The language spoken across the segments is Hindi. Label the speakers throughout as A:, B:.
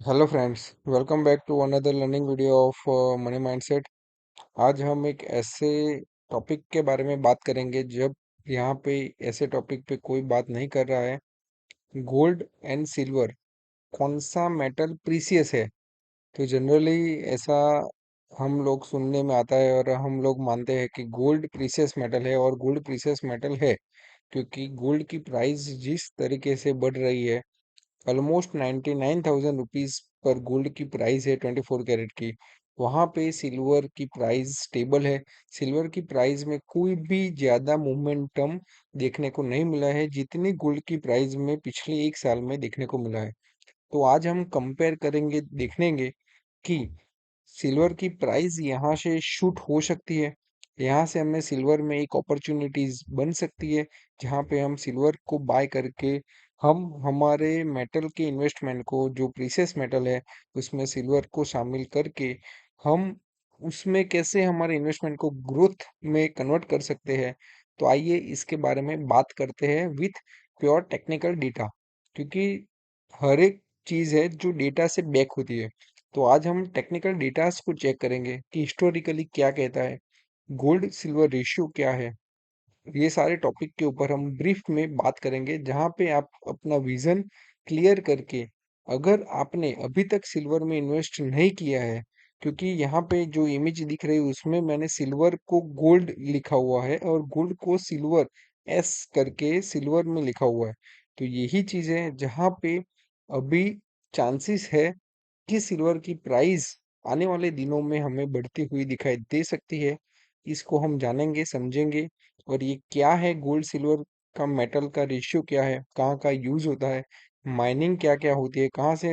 A: Hello friends, welcome back to another learning video of money mindset. आज हम एक ऐसे टॉपिक के बारे में बात करेंगे जब यहाँ पे ऐसे टॉपिक पे कोई बात नहीं कर रहा है। गोल्ड एंड सिल्वर, कौन सा मेटल प्रीसियस है? तो जनरली ऐसा हम लोग सुनने में आता है और हम लोग मानते हैं कि गोल्ड प्रीसियस मेटल है, और गोल्ड प्रीसियस मेटल है क्योंकि गोल्ड की प्राइस जिस तरीके से बढ़ रही है। ऑलमोस्ट 99,000 रुपीज पर गोल्ड की प्राइस है 24 कैरेट की। वहां पे सिल्वर की प्राइस स्टेबल है। सिल्वर की प्राइस में कोई भी ज्यादा मोमेंटम देखने को नहीं मिला है जितनी गोल्ड की प्राइस में पिछले एक साल में देखने को मिला है। तो आज हम कंपेयर करेंगे, देखेंगे कि सिल्वर की प्राइस यहाँ से शूट हो सकती है। यहाँ से हमें सिल्वर में एक अपॉर्चुनिटीज बन सकती है, जहाँ पे हम सिल्वर को बाय करके हम हमारे मेटल के इन्वेस्टमेंट को, जो प्रीशियस मेटल है उसमें सिल्वर को शामिल करके हम उसमें कैसे हमारे इन्वेस्टमेंट को ग्रोथ में कन्वर्ट कर सकते हैं। तो आइए इसके बारे में बात करते हैं विथ प्योर टेक्निकल डेटा, क्योंकि हर एक चीज है जो डेटा से बैक होती है। तो आज हम टेक्निकल डेटास को चेक करेंगे कि हिस्टोरिकली क्या कहता है, गोल्ड सिल्वर रेशियो क्या है। ये सारे टॉपिक के ऊपर हम ब्रीफ में बात करेंगे, जहाँ पे आप अपना विजन क्लियर करके, अगर आपने अभी तक सिल्वर में इन्वेस्ट नहीं किया है, क्योंकि यहाँ पे जो इमेज दिख रही है उसमें मैंने सिल्वर को गोल्ड लिखा हुआ है और गोल्ड को सिल्वर एस करके सिल्वर में लिखा हुआ है। तो यही चीज है जहाँ पे अभी चांसेस है कि सिल्वर की प्राइस आने वाले दिनों में हमें बढ़ती हुई दिखाई दे सकती है। इसको हम जानेंगे, समझेंगे। और ये क्या है, गोल्ड सिल्वर का मेटल का रेशियो क्या है, कहाँ का यूज होता है, माइनिंग क्या क्या होती है, कहाँ से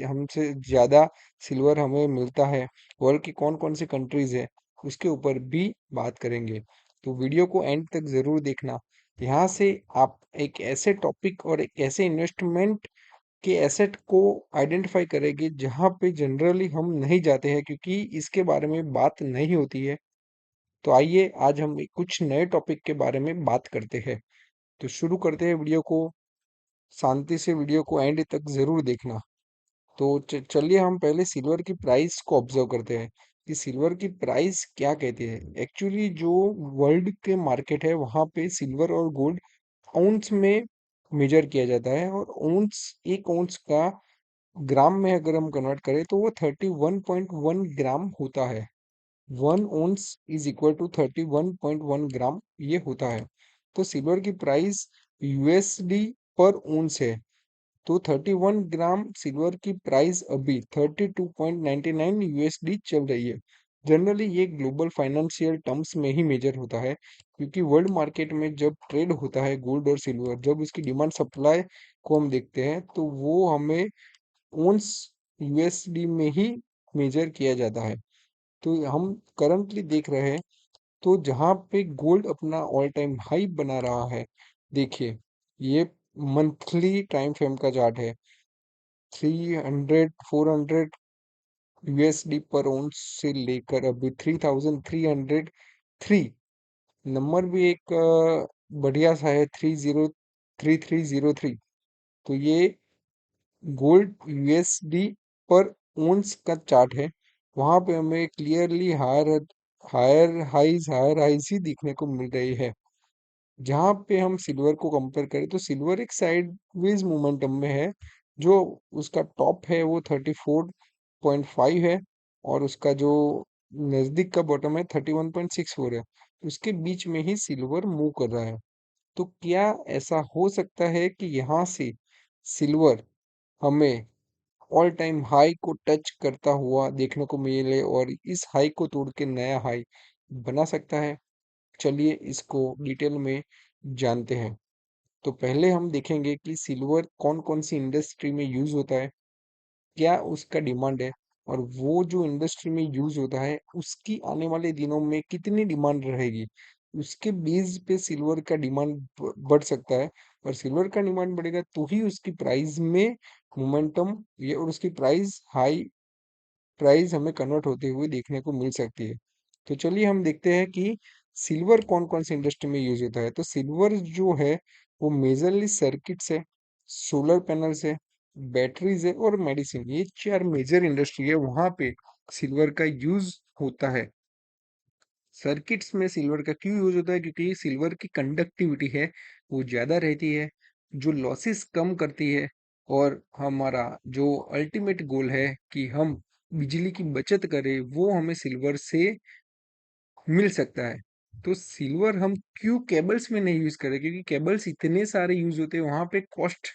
A: हमसे ज्यादा सिल्वर हमें मिलता है, वर्ल्ड की कौन कौन सी कंट्रीज है, उसके ऊपर भी बात करेंगे। तो वीडियो को एंड तक जरूर देखना। यहाँ से आप एक ऐसे टॉपिक और एक ऐसे इन्वेस्टमेंट के एसेट को आइडेंटिफाई करेंगे जहाँ पे जनरली हम नहीं जाते हैं, क्योंकि इसके बारे में बात नहीं होती है। तो आइए आज हम एक कुछ नए टॉपिक के बारे में बात करते हैं। तो शुरू करते हैं वीडियो को। शांति से वीडियो को एंड तक जरूर देखना। तो चलिए हम पहले सिल्वर की प्राइस को ऑब्जर्व करते हैं कि सिल्वर की प्राइस क्या कहती है। एक्चुअली जो वर्ल्ड के मार्केट है वहाँ पे सिल्वर और गोल्ड औंस में मेजर किया जाता है, और औंस, एक औंस का ग्राम में अगर हम कन्वर्ट करें तो वो 31.1 ग्राम होता है। 1 ounce इज इक्वल टू 31.1 ग्राम ये होता है। तो सिल्वर की प्राइस यूएसडी पर ओंस है। तो 31 ग्राम सिल्वर की प्राइस अभी 32.99 यूएसडी चल रही है। जनरली ये ग्लोबल फाइनेंशियल टर्म्स में ही मेजर होता है, क्योंकि वर्ल्ड मार्केट में जब ट्रेड होता है गोल्ड और सिल्वर, जब उसकी डिमांड सप्लाई को हम देखते हैं तो वो हमें ओंस यूएसडी में ही मेजर किया जाता है। तो हम करंटली देख रहे हैं, तो जहां पे गोल्ड अपना ऑल टाइम हाई बना रहा है, देखिए ये मंथली टाइम फ्रेम का चार्ट है। 300 400 यूएसडी पर आउंस से लेकर अभी 3,303 नंबर भी एक बढ़िया सा है, 303303। तो ये गोल्ड यूएसडी पर ओंस का चार्ट है। वहां पे हमें क्लियरली हायर हायर हाइज ही देखने को मिल रही है। जहां पे हम सिल्वर को कंपेयर करें तो सिल्वर एक साइडवेज मोमेंटम में है। जो उसका टॉप है वो 34.5 है, और उसका जो नजदीक का बॉटम है 31.64 है। उसके बीच में ही सिल्वर मूव कर रहा है। तो क्या ऐसा हो सकता है कि यहाँ से सिल्वर हमें ऑल टाइम हाई को टच करता हुआ देखने को मिले और इस हाई को तोड़ के नया हाई बना सकता है? चलिए इसको डिटेल में जानते हैं। तो पहले हम देखेंगे कि सिल्वर कौन कौन सी इंडस्ट्री में यूज होता है, क्या उसका डिमांड है, और वो जो इंडस्ट्री में यूज होता है उसकी आने वाले दिनों में कितनी डिमांड रहेगी। उसके बेस पे सिल्वर का डिमांड बढ़ सकता है, और सिल्वर का डिमांड बढ़ेगा तो ही उसकी प्राइस में मोमेंटम ये और उसकी प्राइस हमें कन्वर्ट होते हुए देखने को मिल सकती है। तो चलिए हम देखते हैं कि सिल्वर कौन कौन सी इंडस्ट्री में यूज होता है। तो सिल्वर जो है वो मेजरली सर्किट्स है, सोलर पैनल्स है, बैटरीज है और मेडिसिन, ये चार मेजर इंडस्ट्री है, वहां पे सिल्वर का यूज होता है। सर्किट्स में सिल्वर का क्यों यूज होता है? क्योंकि सिल्वर की कंडक्टिविटी है वो ज्यादा रहती है, जो लॉसेस कम करती है, और हमारा जो अल्टीमेट गोल है कि हम बिजली की बचत करें, वो हमें सिल्वर से मिल सकता है। तो सिल्वर हम क्यों केबल्स में नहीं यूज करें? क्योंकि केबल्स इतने सारे यूज होते हैं, वहां पे कॉस्ट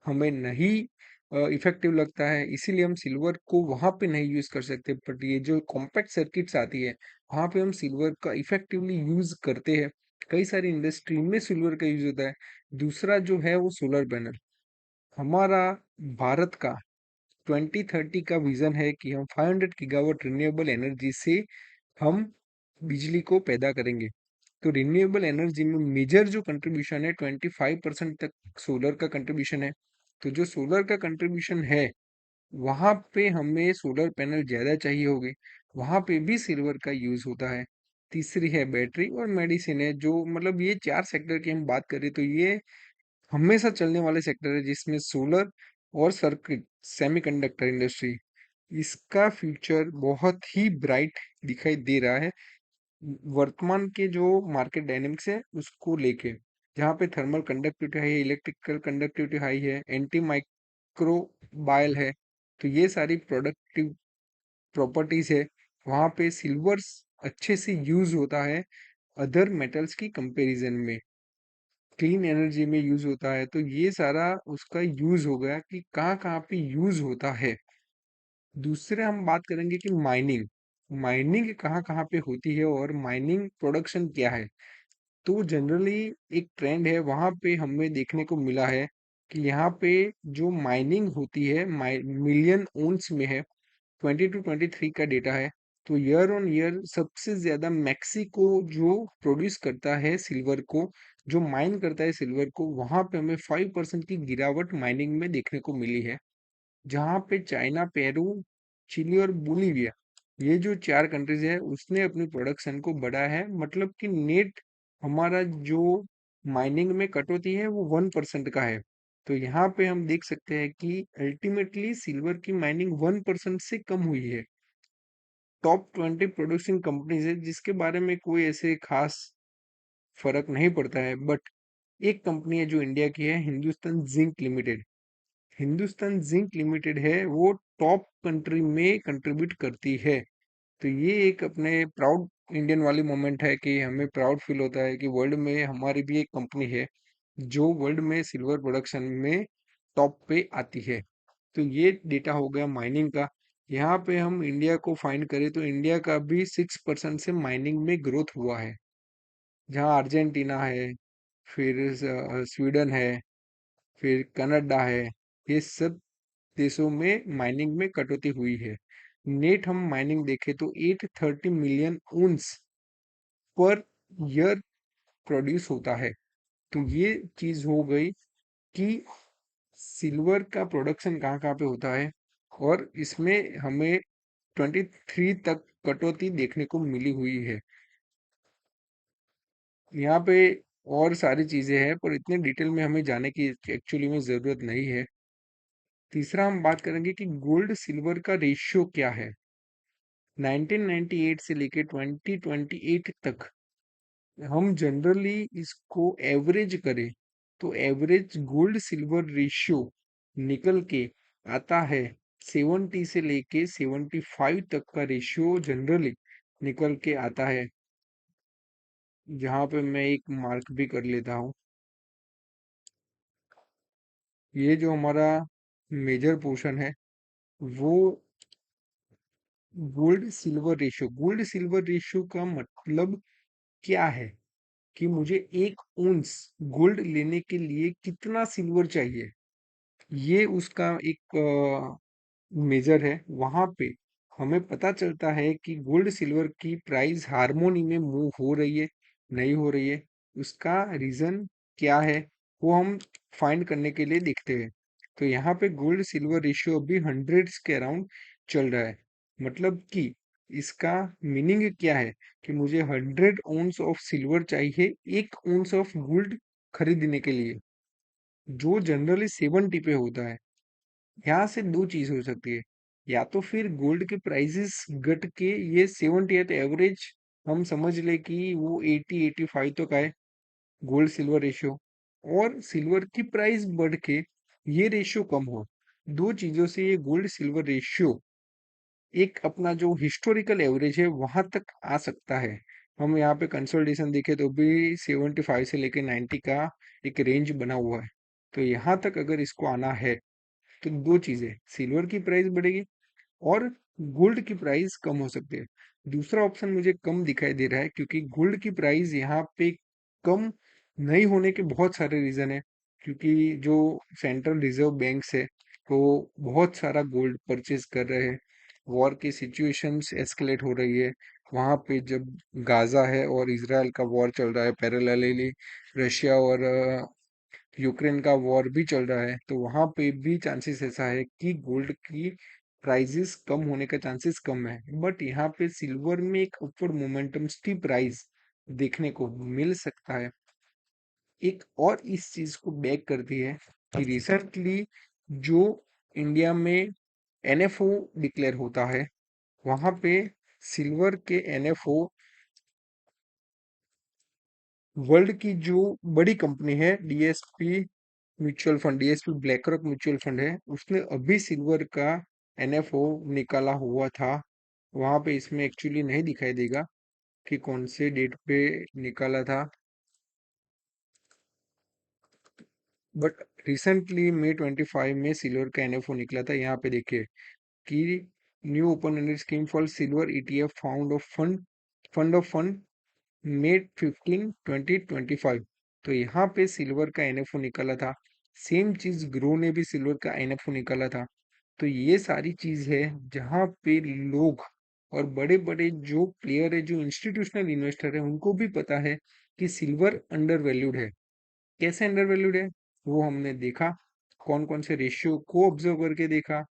A: हमें नहीं इफेक्टिव लगता है, इसीलिए हम सिल्वर को वहां पे नहीं यूज कर सकते। बट ये जो कॉम्पैक्ट सर्किट्स आती है, वहां पे हम सिल्वर का इफेक्टिवली यूज करते हैं। कई सारी इंडस्ट्री में सिल्वर का यूज होता है। दूसरा जो है वो सोलर पैनल। हमारा भारत का 2030 का विजन है कि हम 500 गीगावाट रिन्यूएबल एनर्जी से हम बिजली को पैदा करेंगे। तो रिन्यूएबल एनर्जी में मेजर जो कंट्रीब्यूशन है, 25% तक सोलर का कंट्रीब्यूशन है। तो जो सोलर का कंट्रीब्यूशन है, वहां पे हमें सोलर पैनल ज्यादा चाहिए होंगे, वहां पे भी सिल्वर का यूज होता है। तीसरी है बैटरी और मेडिसिन है, जो मतलब ये चार सेक्टर की हम बात करें तो ये हमेशा चलने वाले सेक्टर है, जिसमें सोलर और सर्किट सेमीकंडक्टर इंडस्ट्री, इसका फ्यूचर बहुत ही ब्राइट दिखाई दे रहा है वर्तमान के जो मार्केट डायनेमिक्स है उसको लेके। जहाँ पे थर्मल कंडक्टिविटी हाई है, इलेक्ट्रिकल कंडक्टिविटी हाई है, एंटी माइक्रोबायल है, तो ये सारी प्रोडक्टिव प्रॉपर्टीज है, वहाँ पे सिल्वर अच्छे से यूज होता है अदर मेटल्स की कंपैरिजन में। क्लीन एनर्जी में यूज होता है, तो ये सारा उसका यूज हो गया कि कहाँ कहाँ पे यूज होता है। दूसरे हम बात करेंगे कि माइनिंग, माइनिंग कहाँ कहाँ पे होती है और माइनिंग प्रोडक्शन क्या है। तो जनरली एक ट्रेंड है, वहां पे हमें देखने को मिला है कि यहाँ पे जो माइनिंग होती है मिलियन ओन्स में है। 20 to 23 का डेटा है। तो ईयर ऑन ईयर सबसे ज्यादा मैक्सिको जो प्रोड्यूस करता है सिल्वर को, जो माइन करता है सिल्वर को, वहां पे हमें 5% की गिरावट माइनिंग में देखने को मिली है। जहाँ पे चाइना, पेरू, चिली और बोलीविया, ये जो चार कंट्रीज है, उसने अपनी प्रोडक्शन को बढ़ाया है। मतलब कि नेट हमारा जो माइनिंग में कटौती है वो 1% का है। तो यहाँ पे हम देख सकते हैं कि अल्टीमेटली सिल्वर की माइनिंग 1% से कम हुई है। टॉप 20 प्रोड्यूसिंग कंपनीज है, जिसके बारे में कोई ऐसे खास फर्क नहीं पड़ता है, बट एक कंपनी है जो इंडिया की है, Hindustan zinc limited. Hindustan zinc limited है वो टॉप कंट्री में कंट्रीब्यूट करती है। तो ये एक अपने प्राउड इंडियन वाली मोमेंट है कि हमें प्राउड फील होता है कि वर्ल्ड में हमारी भी एक कंपनी है जो वर्ल्ड में सिल्वर प्रोडक्शन में टॉप पे आती है। तो ये डेटा हो गया माइनिंग का। यहाँ पे हम इंडिया को फाइंड करें तो इंडिया का भी 6% से माइनिंग में ग्रोथ हुआ है। जहाँ अर्जेंटीना है, फिर स्वीडन है, फिर कनाडा है, ये सब देशों में माइनिंग में कटौती हुई है। नेट हम माइनिंग देखें तो 830 मिलियन उन्स पर ईयर प्रोड्यूस होता है। तो ये चीज हो गई कि सिल्वर का प्रोडक्शन कहाँ कहाँ पे होता है, और इसमें हमें 23 तक कटौती देखने को मिली हुई है। यहाँ पे और सारी चीजें हैं, पर इतने डिटेल में हमें जाने की एक्चुअली में जरूरत नहीं है। तीसरा हम बात करेंगे कि गोल्ड सिल्वर का रेशियो क्या है। 1998 से लेके 2028 तक हम जनरली इसको एवरेज करें तो एवरेज गोल्ड सिल्वर रेशियो निकल के आता है 70 से लेके 75 तक का रेशियो जनरली निकल के आता है। जहाँ पे मैं एक मार्क भी कर लेता हूँ। ये जो हमारा मेजर पोर्शन है वो गोल्ड सिल्वर रेशियो का मतलब क्या है कि मुझे 1 उंस गोल्ड लेने के लिए कितना सिल्वर चाहिए, ये उसका एक मेजर है। वहां पे हमें पता चलता है कि गोल्ड सिल्वर की प्राइस हार्मोनी में मूव हो रही है, नहीं हो रही है, उसका रीजन क्या है, वो हम फाइंड करने के लिए देखते हैं। तो यहाँ पे गोल्ड सिल्वर रेशियो अभी हंड्रेड्स के अराउंड चल रहा है। मतलब कि इसका मीनिंग क्या है कि मुझे 100 ounce ऑफ सिल्वर चाहिए 1 ounce ऑफ गोल्ड खरीदने के लिए, जो जनरली 70 पे होता है। यहाँ से दो चीज हो सकती है, या तो फिर गोल्ड के प्राइसेस घट के ये 70th एवरेज हम समझ ले कि वो 80-85 तक आए, गोल्ड सिल्वर रेशियो, और सिल्वर की प्राइस बढ़ के ये रेशियो कम हो। दो चीजों से ये गोल्ड सिल्वर रेशियो एक अपना जो हिस्टोरिकल एवरेज है वहां तक आ सकता है। हम यहाँ पे कंसोलिडेशन देखें तो भी 75 से लेके 90 का एक रेंज बना हुआ है। तो यहाँ तक अगर इसको आना है तो दो चीजें, सिल्वर की प्राइस बढ़ेगी और गोल्ड की प्राइस कम हो सकती है। दूसरा ऑप्शन मुझे कम दिखाई दे रहा है, क्योंकि गोल्ड की प्राइस यहाँ पे कम नहीं होने के बहुत सारे रीजन है। क्योंकि जो सेंट्रल रिजर्व बैंक्स है वो बहुत सारा गोल्ड परचेज कर रहे हैं। वॉर की सिचुएशंस एस्केलेट हो रही है वहां पे, जब गाजा है और इसराइल का वॉर चल रहा है पैरेलली, रशिया और यूक्रेन का वॉर भी चल रहा है, तो वहां पे भी चांसेस ऐसा है कि गोल्ड की प्राइसेस कम होने का चांसेस कम है। बट यहाँ पे सिल्वर में एक अपवर्ड मोमेंटम स्टीप राइज देखने को मिल सकता है। एक और इस चीज को बैक करती है कि रिसेंटली जो इंडिया में एनएफओ डिक्लेयर होता है, वहां पे सिल्वर के एनएफओ वर्ल्ड की जो बड़ी कंपनी है DSP mutual fund, DSP black rock mutual fund है, उसने अभी सिल्वर का एनएफओ निकाला हुआ था। वहां पे इसमें एक्चुअली नहीं दिखाई देगा कि कौन से डेट पे निकाला था, बट रिसेंटली मई 25 में सिल्वर का एनएफओ निकला था। यहाँ पे देखिए कि new open ended scheme for silver ETF fund of fund May 15 2025। तो यहाँ पे सिल्वर का एनएफओ निकाला था। सेम चीज ग्रो ने भी सिल्वर का एनएफओ निकाला था। तो ये सारी चीज है जहाँ पे लोग और बड़े बड़े जो प्लेयर है, जो इंस्टीट्यूशनल इन्वेस्टर है, उनको भी पता है कि सिल्वर अंडर वैल्यूड है। कैसे अंडर वैल्यूड है वो हमने देखा, कौन कौन से रेशियो को ऑब्जर्व करके देखा,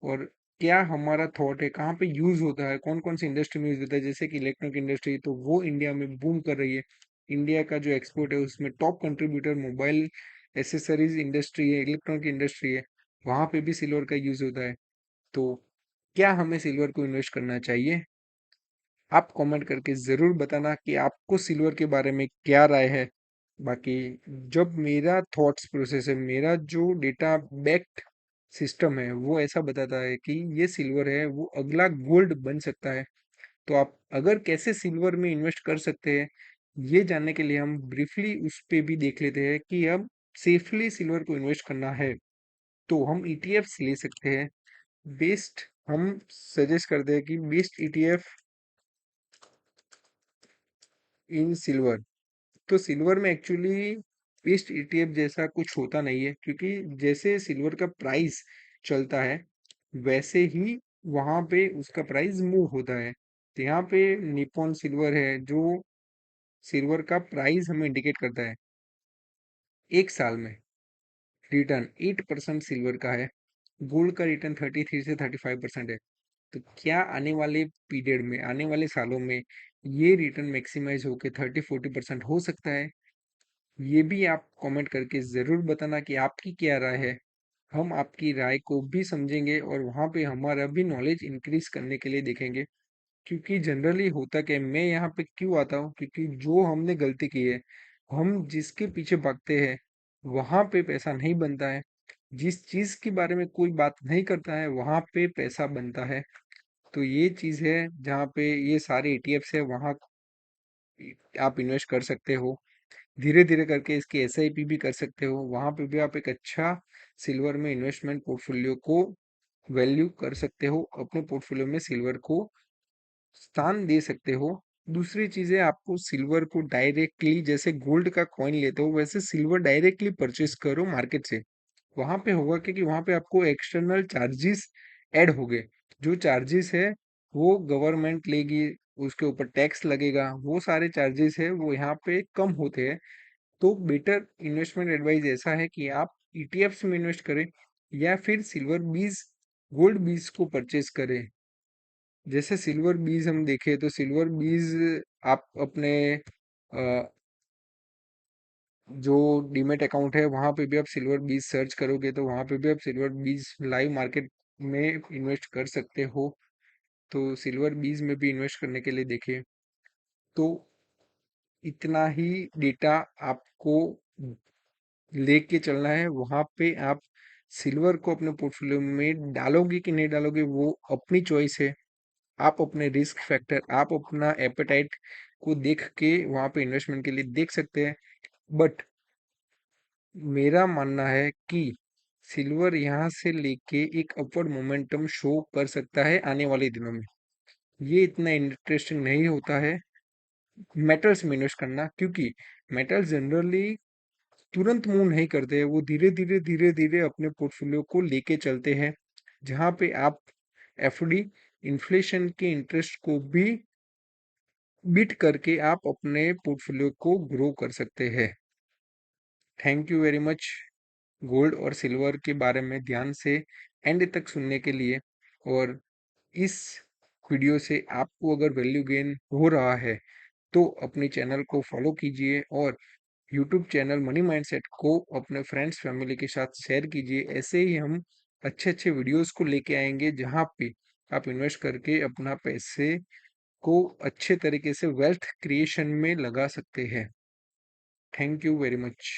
A: और क्या हमारा थॉट है, कहाँ पे यूज होता है, कौन कौन सी इंडस्ट्री में यूज होता है। जैसे कि इलेक्ट्रॉनिक इंडस्ट्री, तो वो इंडिया में बूम कर रही है। इंडिया का जो एक्सपोर्ट है उसमें top contributor mobile accessories industry है, इलेक्ट्रॉनिक इंडस्ट्री है, वहां पे भी सिल्वर का यूज होता है। तो क्या हमें सिल्वर को इन्वेस्ट करना चाहिए? आप कमेंट करके जरूर बताना कि आपको सिल्वर के बारे में क्या राय है। बाकी जब मेरा थॉट्स प्रोसेस है, मेरा जो डेटा बैक्ड सिस्टम है, वो ऐसा बताता है कि ये सिल्वर है, वो अगला गोल्ड बन सकता है। तो आप अगर कैसे सिल्वर में इन्वेस्ट कर सकते हैं, ये जानने के लिए हम ब्रीफली उस पे भी देख लेते हैं कि अब सेफली सिल्वर को इन्वेस्ट करना है तो हम ईटीएफ्स ले सकते हैं। बेस्ट हम सजेस्ट करते हैं कि बेस्ट ईटीएफ इन सिल्वर। तो सिल्वर में एक्चुअली बेस्ट ईटीएफ जैसा कुछ होता नहीं है, क्योंकि जैसे सिल्वर का प्राइस चलता है वैसे ही वहां पे उसका प्राइस मूव होता है। तो यहाँ पे निप्पॉन सिल्वर है जो सिल्वर का प्राइस हमें इंडिकेट करता है। एक साल में रिटर्न 8% सिल्वर का है, गोल्ड का रिटर्न 33 से 35% है। तो क्या आने वाले पीरियड में, आने वाले सालों में ये रिटर्न मैक्सिमाइज होकर 30-40% हो सकता है? ये भी आप कमेंट करके ज़रूर बताना कि आपकी क्या राय है। हम आपकी राय को भी समझेंगे और वहाँ पे हमारा भी नॉलेज इंक्रीज करने के लिए देखेंगे। क्योंकि जनरली होता क्या है, मैं यहाँ पे क्यों आता हूँ, क्योंकि जो हमने गलती की है, हम जिसके पीछे भागते हैं वहां पे पैसा नहीं बनता है। जिस चीज के बारे में कोई बात नहीं करता है वहां पे पैसा बनता है। तो ये चीज है जहाँ पे ये सारे ईटीएफ्स है, वहां आप इन्वेस्ट कर सकते हो। धीरे धीरे करके इसकी एसआईपी भी कर सकते हो, वहां पे भी आप एक अच्छा सिल्वर में इन्वेस्टमेंट पोर्टफोलियो को वैल्यू कर सकते हो, अपने पोर्टफोलियो में सिल्वर को स्थान दे सकते हो। दूसरी चीज है, आपको सिल्वर को डायरेक्टली जैसे गोल्ड का कॉइन लेते हो वैसे सिल्वर डायरेक्टली परचेस करो मार्केट से। वहां पे होगा क्योंकि वहां पे आपको एक्सटर्नल चार्जेस ऐड हो गए। जो चार्जेस है वो गवर्नमेंट लेगी, उसके ऊपर टैक्स लगेगा, वो सारे चार्जेस है वो यहाँ पे कम होते हैं। तो बेटर इन्वेस्टमेंट एडवाइस ऐसा है कि आप ईटीएफ्स में इन्वेस्ट करें या फिर सिल्वर बीज, गोल्ड बीज को परचेस करें। जैसे सिल्वर बीज हम देखें तो सिल्वर बीज आप अपने जो डीमेट अकाउंट है वहां पे भी आप सिल्वर बीज सर्च करोगे तो वहां पे भी आप सिल्वर बीज लाइव मार्केट में इन्वेस्ट कर सकते हो। तो सिल्वर बीज में भी इन्वेस्ट करने के लिए देखिए, तो इतना ही डेटा आपको लेके चलना है। वहां पे आप सिल्वर को अपने पोर्टफोलियो में डालोगे कि नहीं डालोगे वो अपनी चॉइस है। आप अपने रिस्क फैक्टर, आप अपना एपेटाइट को देख के वहां पे इन्वेस्टमेंट के लिए देख सकते हैं। बट मेरा मानना है कि सिल्वर यहाँ से लेके एक अपवर्ड मोमेंटम शो कर सकता है आने वाले दिनों में। ये इतना इंटरेस्टिंग नहीं होता है मेटल्स में इन्वेस्ट करना, क्योंकि मेटल जनरली तुरंत मूव नहीं करते हैं, वो धीरे धीरे धीरे धीरे अपने पोर्टफोलियो को लेके चलते हैं। जहाँ पे आप एफडी इन्फ्लेशन के इंटरेस्ट को भी बीट करके आप अपने पोर्टफोलियो को ग्रो कर सकते हैं। Thank you very much gold और सिल्वर के बारे में ध्यान से एंड तक सुनने के लिए। और इस वीडियो से आपको अगर वैल्यू गेन हो रहा है तो अपने चैनल को फॉलो कीजिए और यूट्यूब चैनल मनी माइंडसेट को अपने फ्रेंड्स फैमिली के साथ शेयर कीजिए। ऐसे ही हम अच्छे अच्छे वीडियोस को लेके आएंगे जहाँ पे आप इन्वेस्ट करके अपना पैसे को अच्छे तरीके से वेल्थ क्रिएशन में लगा सकते हैं। Thank you very much.